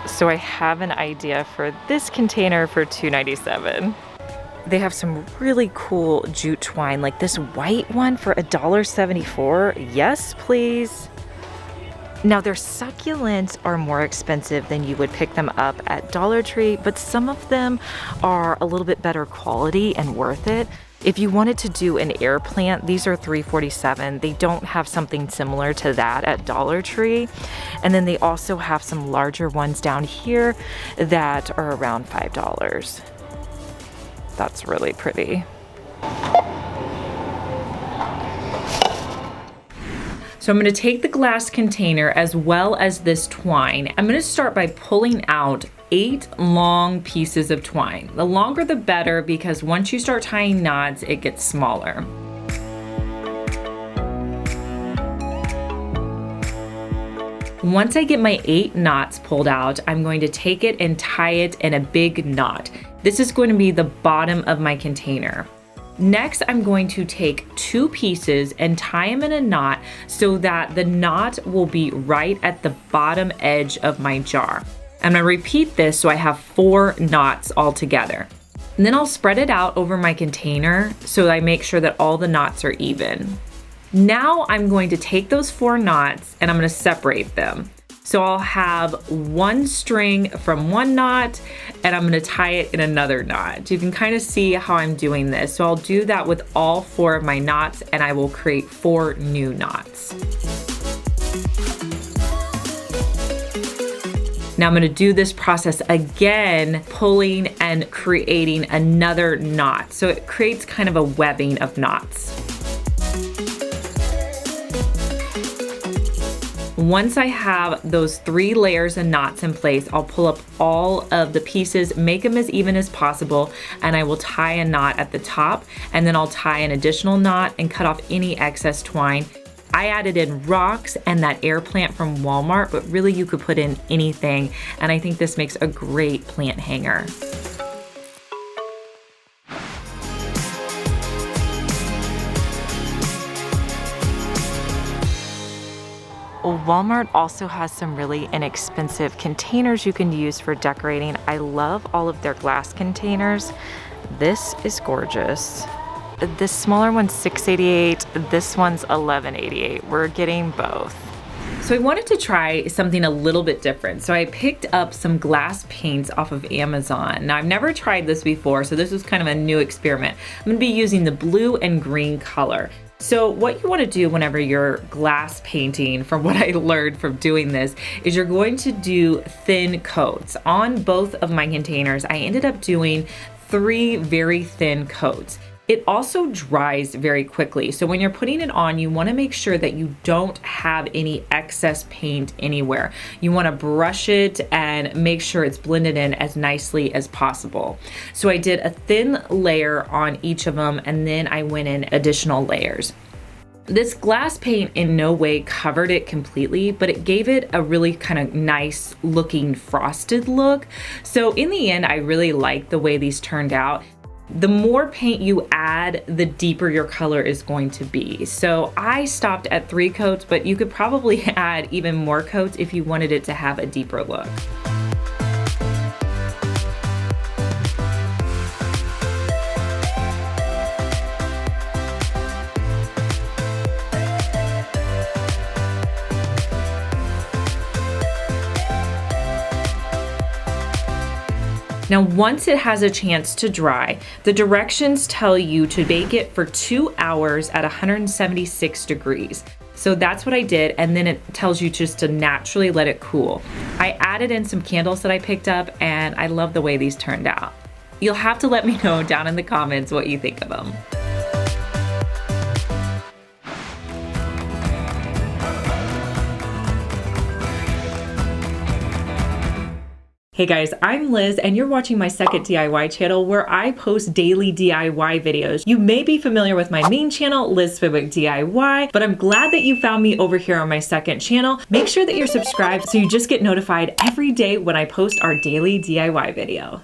So I have an idea for this container for $2.97. They have some really cool jute twine, like this white one for $1.74. Yes, please. Now their succulents are more expensive than you would pick them up at Dollar Tree, but some of them are a little bit better quality and worth it. If you wanted to do an air plant, these are $3.47. They don't have something similar to that at Dollar Tree. And then they also have some larger ones down here that are around $5. That's really pretty. So I'm going to take the glass container as well as this twine. I'm going to start by pulling out 8 long pieces of twine. The longer the better, because once you start tying knots, it gets smaller. Once I get my 8 knots pulled out, I'm going to take it and tie it in a big knot. This is going to be the bottom of my container. Next, I'm going to take 2 pieces and tie them in a knot so that the knot will be right at the bottom edge of my jar. I'm going to repeat this so I have 4 knots all together. And then I'll spread it out over my container so that I make sure that all the knots are even. Now I'm going to take those 4 knots and I'm going to separate them. So I'll have 1 string from one knot and I'm going to tie it in another knot. You can kind of see how I'm doing this. So I'll do that with all 4 of my knots and I will create 4 new knots. Now I'm going to do this process again, pulling and creating another knot. So it creates kind of a webbing of knots. Once I have those 3 layers of knots in place, I'll pull up all of the pieces, make them as even as possible, and I will tie a knot at the top, and then I'll tie an additional knot and cut off any excess twine. I added in rocks and that air plant from Walmart, but really you could put in anything, and I think this makes a great plant hanger. Walmart also has some really inexpensive containers you can use for decorating. I love all of their glass containers. This is gorgeous. This smaller one's $6.88, this one's $11.88. We're getting both. So I wanted to try something a little bit different. So I picked up some glass paints off of Amazon. Now I've never tried this before, so this was kind of a new experiment. I'm gonna be using the blue and green color. So what you want to do whenever you're glass painting, from what I learned from doing this, is you're going to do thin coats. On both of my containers, I ended up doing 3 very thin coats. It also dries very quickly. So when you're putting it on, you want to make sure that you don't have any excess paint anywhere. You want to brush it and make sure it's blended in as nicely as possible. So I did a thin layer on each of them, and then I went in additional layers. This glass paint in no way covered it completely, but it gave it a really kind of nice looking frosted look. So in the end, I really liked the way these turned out. The more paint you add, the deeper your color is going to be. So I stopped at 3 coats, but you could probably add even more coats if you wanted it to have a deeper look. Now, once it has a chance to dry, the directions tell you to bake it for 2 hours at 176 degrees. So that's what I did, and then it tells you just to naturally let it cool. I added in some candles that I picked up, and I love the way these turned out. You'll have to let me know down in the comments what you think of them. Hey guys, I'm Liz and you're watching my second DIY channel where I post daily DIY videos. You may be familiar with my main channel, Liz Fenwick DIY, but I'm glad that you found me over here on my second channel. Make sure that you're subscribed so you just get notified every day when I post our daily DIY video.